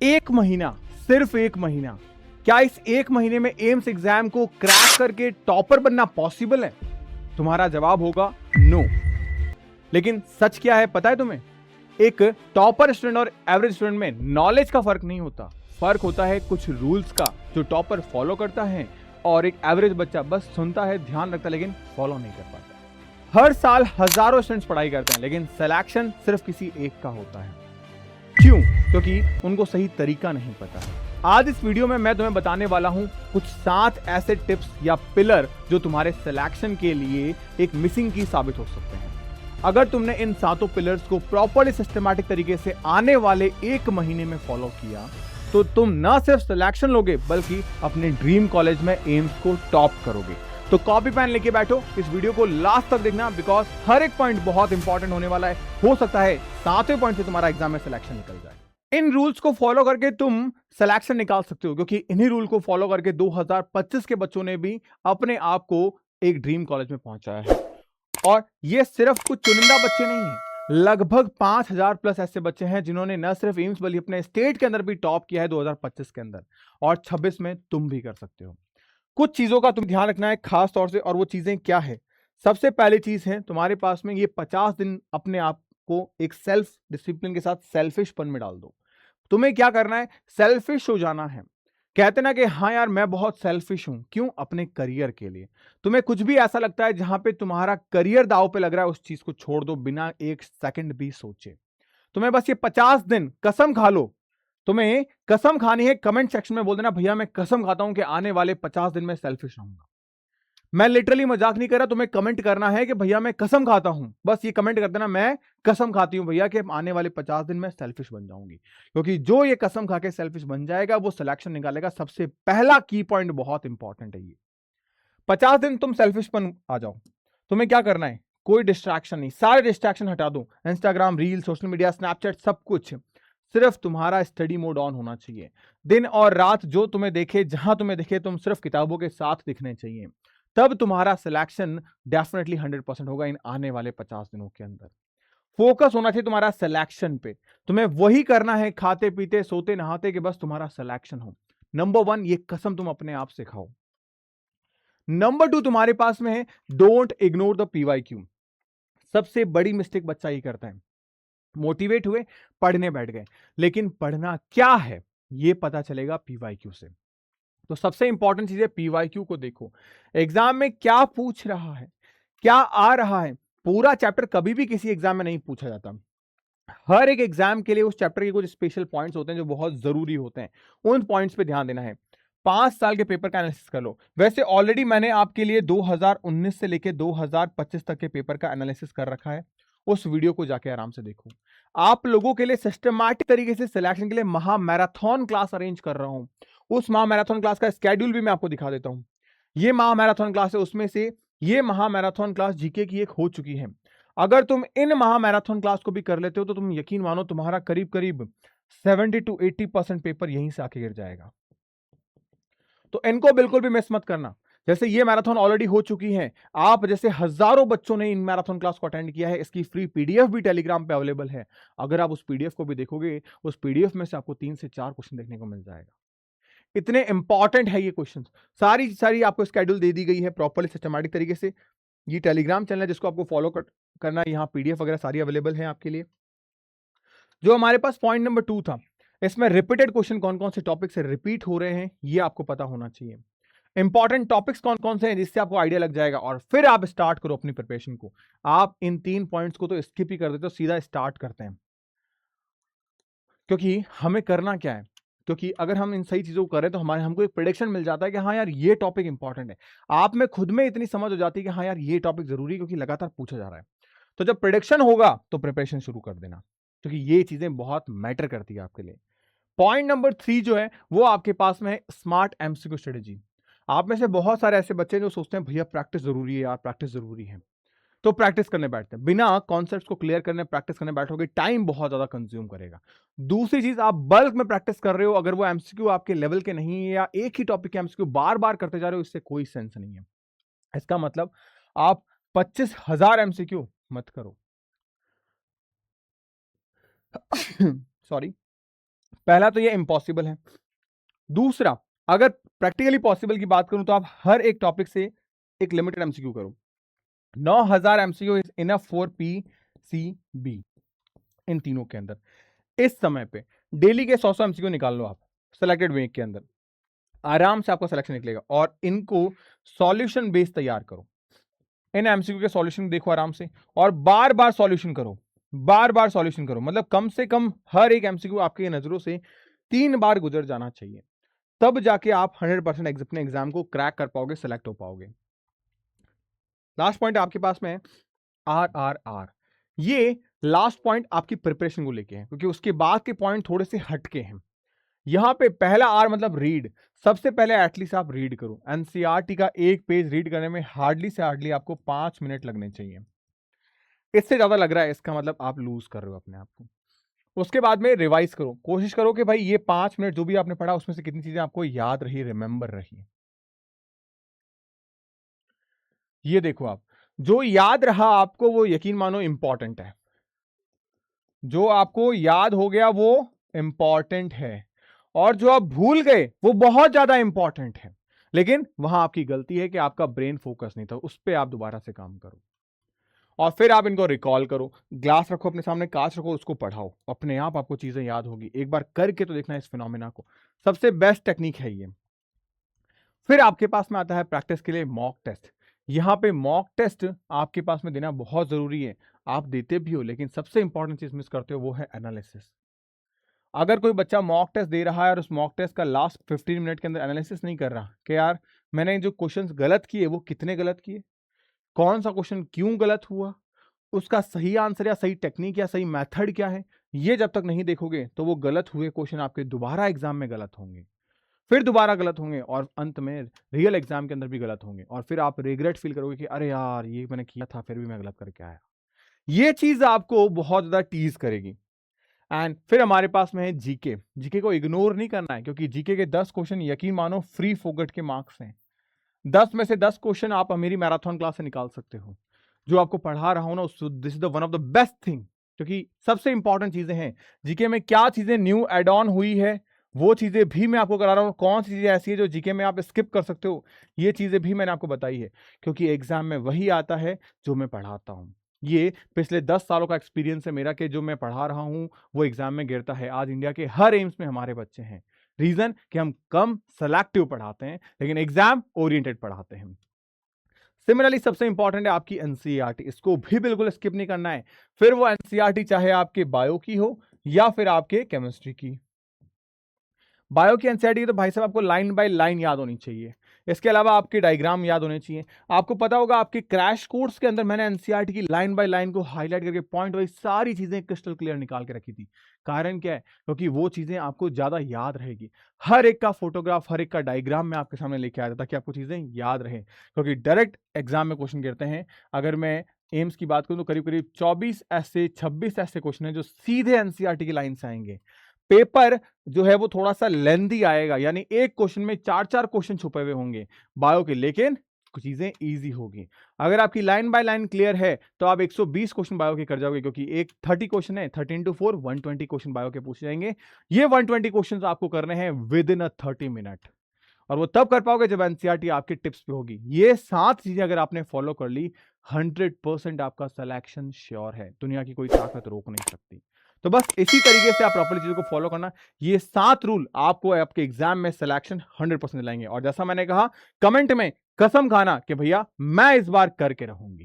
एक महीना, सिर्फ एक महीना, क्या इस एक महीने में एम्स एग्जाम को क्रैक करके टॉपर बनना पॉसिबल है? तुम्हारा जवाब होगा नो। लेकिन सच क्या है पता है तुम्हें? एक टॉपर स्टूडेंट और एवरेज स्टूडेंट में नॉलेज का फर्क नहीं होता, फर्क होता है कुछ रूल्स का जो टॉपर फॉलो करता है और एक एवरेज बच्चा बस सुनता है, ध्यान रखता है लेकिन फॉलो नहीं कर पाता। हर साल हजारों स्टूडेंट्स पढ़ाई करते हैं लेकिन सिलेक्शन सिर्फ किसी एक का होता है। क्यों? क्योंकि उनको सही तरीका नहीं पता है। आज इस वीडियो में मैं तुम्हें बताने वाला हूं कुछ 7 ऐसे टिप्स या पिलर जो तुम्हारे सिलेक्शन के लिए एक मिसिंग की साबित हो सकते हैं। अगर तुमने इन 7 पिलर्स को प्रॉपर्ली सिस्टमैटिक तरीके से आने वाले एक महीने में फॉलो किया तो तुम न सिर्फ सिलेक्शन लोगे बल्कि अपने ड्रीम कॉलेज में एम्स को टॉप करोगे। तो कॉपी पेन लेके बैठो, इस वीडियो को लास्ट तक देखना बिकॉज हर एक पॉइंट बहुत इंपॉर्टेंट होने वाला है। हो सकता है 7वें पॉइंट से तुम्हारा एग्जाम में सिलेक्शन निकल जाए। इन रूल्स को फॉलो करके तुम सिलेक्शन निकाल सकते हो क्योंकि इन्हीं रूल को फॉलो करके 2025 के बच्चों ने भी अपने आप को एक ड्रीम कॉलेज में पहुंचाया है। और ये सिर्फ कुछ चुनिंदा बच्चे नहीं हैं, लगभग 5000 प्लस ऐसे बच्चे हैं जिन्होंने न सिर्फ एम्स बल्कि अपने स्टेट के अंदर भी टॉप किया है 2025 के अंदर, और 26 में तुम भी कर सकते हो। कुछ चीजों का तुम ध्यान रखना है खास तौर से, और वो चीजें क्या है? सबसे पहली चीज है तुम्हारे पास में ये 50 दिन अपने आप को एक सेल्फ डिसिप्लिन के साथ सेल्फिशपन में डाल दो। तुम्हें क्या करना है? सेल्फिश हो जाना है। कहते ना कि हाँ यार मैं बहुत सेल्फिश हूं, क्यों? अपने करियर के लिए। तुम्हें कुछ भी ऐसा लगता है जहां पे तुम्हारा करियर दांव पे लग रहा है, उस चीज को छोड़ दो बिना एक सेकंड भी सोचे। तुम्हें बस ये 50 दिन कसम खा लो। तुम्हें कसम खानी है, कमेंट सेक्शन में बोल देना भैया मैं कसम खाता हूं कि आने वाले 50 दिन में सेल्फिश रहूंगा। मैं लिटरली मजाक नहीं कर रहा, तुम्हें कमेंट करना है कि भैया मैं कसम खाता हूं। बस ये कमेंट कर देना मैं कसम खाती हूं भैया कि आने वाले 50 दिन में सेल्फिश बन जाऊंगी। क्योंकि जो ये कसम खा के सेल्फिश बन जाएगा वो सिलेक्शन निकालेगा। सबसे पहला की पॉइंट बहुत इंपॉर्टेंट है ये। 50 दिन तुम सेल्फिशपन आ जाओ। तुम्हें क्या करना है? कोई डिस्ट्रैक्शन नहीं, सारे डिस्ट्रैक्शन हटा दो। Instagram, reel, social media, Snapchat, सब कुछ। सिर्फ तुम्हारा स्टडी मोड ऑन होना चाहिए। दिन और रात जो तुम्हें देखे, जहां तुम्हें दिखे, तुम सिर्फ किताबों के साथ दिखने चाहिए। तब तुम्हारा सिलेक्शन डेफिनेटली 100% होगा इन आने वाले 50 दिनों के अंदर। फोकस होना चाहिए तुम्हारा सिलेक्शन पे। तुम्हें वही करना है खाते पीते सोते नहाते कि बस तुम्हारा सिलेक्शन हो। नंबर 1, ये कसम तुम अपने आप से खाओ। नंबर 2 तुम्हारे पास में है, डोंट इग्नोर द पीवाईक्यू। सबसे बड़ी मिस्टेक बच्चा ये करता है। मोटिवेट हुए, पढ़ने बैठ गए, लेकिन पढ़ना क्या है ये पता चलेगा पीवाईक्यू से। तो सबसे इंपॉर्टेंट चीज है पीवाईक्यू को देखो। एग्जाम में क्या पूछ रहा है, क्या आ रहा है। पूरा चैप्टर कभी भी किसी एग्जाम में नहीं पूछा जाता। हर एक एग्जाम के लिए उस चैप्टर के कुछ स्पेशल पॉइंट्स होते हैं जो बहुत जरूरी होते हैं। उन पॉइंट्स पे ध्यान देना है। 5 साल के पेपर का एनालिसिस कर लो। वैसे ऑलरेडी मैंने आपके लिए 2019 से लेके 2025 तक के पेपर का एनालिसिस कर रखा है। उस वीडियो को जाके आराम से देखो। आप लोगों के लिए सिस्टमैटिक तरीके से सिलेक्शन के लिए महा मैराथन क्लास अरेंज कर रहा हूं। उस महा मैराथन क्लास का स्केड्यूल भी मैं आपको दिखा देता हूं। ये महा मैराथन क्लास है, उसमें से ये महा मैराथन क्लास जीके की एक हो चुकी है। अगर तुम इन महा मैराथन क्लास को भी कर लेते हो तो तुम यकीन मानो तुम्हारा करीब करीब 70 to 80% पेपर यहीं से आके गिर जाएगा। तो इनको बिल्कुल भी मिस मत करना। जैसे ये मैराथन ऑलरेडी हो चुकी है, आप जैसे हजारों बच्चों ने इन मैराथन क्लास को अटेंड किया है। इसकी फ्री पीडीएफ भी टेलीग्राम पे अवेलेबल है। अगर आप उस पीडीएफ को भी देखोगे, उस पीडीएफ में से आपको 3 से 4 क्वेश्चन देखने को मिल जाएगा। इतने इंपॉर्टेंट है ये क्वेश्चन। सारी सारी आपको स्केड्यूल दे दी गई है प्रॉपर्ली सिस्टमैटिक तरीके से। ये टेलीग्राम चैनल है जिसको आपको फॉलो करना है। यहाँ पीडीएफ वगैरह सारी अवेलेबल है आपके लिए। जो हमारे पास पॉइंट नंबर 2 था, इसमें रिपीटेड क्वेश्चन कौन कौन से टॉपिक से रिपीट हो रहे हैं ये आपको पता होना चाहिए। इंपॉर्टेंट टॉपिक्स कौन कौन से हैं जिससे आपको आइडिया लग जाएगा, और फिर आप स्टार्ट करो अपनी प्रिपरेशन को। आप इन 3 पॉइंट्स को तो स्किप ही कर देते हो, सीधा स्टार्ट करते हैं। क्योंकि हमें करना क्या है? क्योंकि अगर हम इन सही चीजों को करें तो हमको एक प्रेडिक्शन मिल जाता है कि हाँ यार ये टॉपिक इंपॉर्टेंट है। आप में खुद में इतनी समझ हो जाती है कि हाँ यार ये टॉपिक जरूरी है क्योंकि लगातार पूछा जा रहा है। तो जब प्रेडिक्शन होगा तो प्रिपरेशन शुरू कर देना, क्योंकि ये चीजें बहुत मैटर करती है आपके लिए। पॉइंट नंबर 3 जो है वो आपके पास में है, स्मार्ट एमसीक्यू स्ट्रेटेजी। आप में से बहुत सारे ऐसे बच्चे जो सोचते हैं भैया प्रैक्टिस जरूरी है यार, प्रैक्टिस जरूरी है, तो प्रैक्टिस करने बैठते हैं। बिना कॉन्सेप्ट्स को क्लियर करने प्रैक्टिस करने बैठोगे, टाइम बहुत ज्यादा कंज्यूम करेगा। दूसरी चीज, आप बल्क में प्रैक्टिस कर रहे हो, अगर वो एमसीक्यू आपके लेवल के नहीं है या एक ही टॉपिक के एमसीक्यू बार बार करते जा रहे हो, इससे कोई सेंस नहीं है। इसका मतलब आप 25,000 एमसीक्यू मत करो। सॉरी। पहला तो ये इम्पॉसिबल है। दूसरा, अगर प्रैक्टिकली पॉसिबल की बात करूं तो आप हर एक टॉपिक से एक लिमिटेड एमसीक्यू करो। 9000 MCQ is enough for PCB इन तीनों के अंदर। इस समय पे डेली के 100 एमसीक्यू निकाल लो आप सिलेक्टेड वीक के अंदर, आराम से आपका सिलेक्शन निकलेगा। और इनको सॉल्यूशन बेस तैयार करो, इन एमसीक्यू के सॉल्यूशन देखो आराम से, और बार बार सॉल्यूशन करो, बार बार सॉल्यूशन करो। मतलब कम से कम हर एक एमसीक्यू आपकी नजरों से 3 बार गुजर जाना चाहिए, तब जाके आप 100% अपने एग्जाम को क्रैक कर पाओगे, सेलेक्ट हो पाओगे। लास्ट पॉइंट आपके पास में RRR। ये लास्ट पॉइंट आपकी प्रिपरेशन को लेके है, क्योंकि उसके बाद के पॉइंट थोड़े से हटके हैं। यहां पे पहला R मतलब रीड। सबसे पहले एटलीस्ट आप रीड करो। एनसीईआरटी का एक पेज रीड करने में हार्डली से हार्डली आपको 5 मिनट लगने चाहिए। इससे ज्यादा लग रहा है, इसका मतलब आप लूज कर रहे हो अपने आप को। उसके बाद में रिवाइज करो, कोशिश करो कि भाई ये 5 मिनट जो भी आपने पढ़ा उसमें से कितनी चीजें आपको याद रही, रिमेंबर रही। ये देखो, आप जो याद रहा आपको वो यकीन मानो इंपॉर्टेंट है। जो आपको याद हो गया वो इंपॉर्टेंट है, और जो आप भूल गए वो बहुत ज्यादा इंपॉर्टेंट है। लेकिन वहां आपकी गलती है कि आपका ब्रेन फोकस नहीं था, उस पर आप दोबारा से काम करो और फिर आप इनको रिकॉल करो। ग्लास रखो अपने सामने, कांच रखो, उसको पढ़ाओ, अपने आप आपको चीजें याद होगी। एक बार करके तो देखना इस फिनोमेना को, सबसे बेस्ट टेक्निक है ये। फिर आपके पास में आता है प्रैक्टिस के लिए मॉक टेस्ट। यहां पे मॉक टेस्ट आपके पास में देना बहुत जरूरी है। आप देते भी हो, लेकिन सबसे इंपॉर्टेंट चीज मिस करते हो, वो है एनालिसिस। अगर कोई बच्चा मॉक टेस्ट दे रहा है और उस मॉक टेस्ट का लास्ट 15 मिनट के अंदर एनालिसिस नहीं कर रहा कि यार मैंने जो क्वेश्चंस गलत किए वो कितने गलत किए, कौन सा क्वेश्चन क्यों गलत हुआ, उसका सही आंसर या सही टेक्निक या सही मेथड क्या है, ये जब तक नहीं देखोगे तो वो गलत हुए क्वेश्चन आपके दोबारा एग्जाम में गलत होंगे, फिर दोबारा गलत होंगे, और अंत में रियल एग्जाम के अंदर भी गलत होंगे। और फिर आप रिग्रेट फील करोगे कि अरे यार ये मैंने किया था फिर भी मैं गलत करके आया। ये चीज आपको बहुत ज्यादा टीज करेगी। एंड फिर हमारे पास में है जीके। जीके को इग्नोर नहीं करना है, क्योंकि जीके के 10 क्वेश्चन यकीन मानो फ्री फोकट के मार्क्स हैं। 10 में से 10 क्वेश्चन आप मेरी मैराथन क्लास से निकाल सकते हो। जो आपको पढ़ा रहा हूं ना, this is the one of the best thing, क्योंकि सबसे इंपॉर्टेंट चीजें हैं जीके में। क्या चीजें न्यू एड ऑन हुई है वो चीजें भी मैं आपको करा रहा हूं। कौन सी चीजें ऐसी है जो जीके में आप स्किप कर सकते हो, ये चीजें भी मैंने आपको बताई है, क्योंकि एग्जाम में वही आता है जो मैं पढ़ाता हूं। ये पिछले 10 सालों का एक्सपीरियंस है मेरा कि जो मैं पढ़ा रहा हूं वो एग्जाम में गिरता है। आज इंडिया के हर एम्स में हमारे बच्चे हैं। रीजन कि हम कम सेलेक्टिव पढ़ाते हैं, लेकिन एग्जाम ओरिएंटेड पढ़ाते हैं। सिमिलरली सबसे इंपॉर्टेंट है आपकी एनसीईआरटी, इसको भी बिल्कुल स्किप नहीं करना है। फिर वो एनसीईआरटी चाहे आपके बायो की हो या फिर आपके केमिस्ट्री की। बायो की एनसीईआरटी तो भाई साहब आपको लाइन बाय लाइन याद होनी चाहिए। इसके अलावा आपके डायग्राम याद होने चाहिए। आपको पता होगा आपके क्रैश कोर्स के अंदर मैंने एनसीईआरटी की लाइन बाय लाइन को हाईलाइट करके पॉइंट वाइज सारी चीजें क्रिस्टल क्लियर निकाल के रखी थी। कारण क्या है? क्योंकि वो चीजें आपको ज्यादा याद रहेगी। हर एक का फोटोग्राफ, हर एक का डायग्राम मैं आपके सामने लेके आया था ताकि आपको चीजें याद रहे, क्योंकि डायरेक्ट एग्जाम में क्वेश्चन गिरते हैं। अगर मैं एम्स की बात करूं तो करीब करीब 24 ऐसे 26 ऐसे क्वेश्चन हैं जो सीधे एनसीईआरटी की लाइन से आएंगे। पेपर जो है वो थोड़ा सा लेंदी आएगा, यानी एक क्वेश्चन में 4-4 क्वेश्चन छुपे हुए होंगे बायो के, लेकिन कुछ चीजें इजी होगी। अगर आपकी लाइन बाय लाइन क्लियर है तो आप 120 क्वेश्चन बायो के कर जाओगे, क्योंकि एक 30 क्वेश्चन है, 13 to 4 120 क्वेश्चन बायो के पूछे जाएंगे। ये 120 क्वेश्चन आपको करने हैं विद इन 30 मिनट, और वो तब कर पाओगे जब एनसीईआरटी आपके टिप्स पे होगी। ये 7 चीजें अगर आपने फॉलो कर ली, 100% आपका सिलेक्शन श्योर है, दुनिया की कोई ताकत रोक नहीं सकती। तो बस इसी तरीके से आप प्रॉपर्ली चीजों को फॉलो करना। ये 7 रूल आपको आपके एग्जाम में सिलेक्शन 100% लाएंगे। और जैसा मैंने कहा, कमेंट में कसम खाना कि भैया मैं इस बार करके रहूंगी।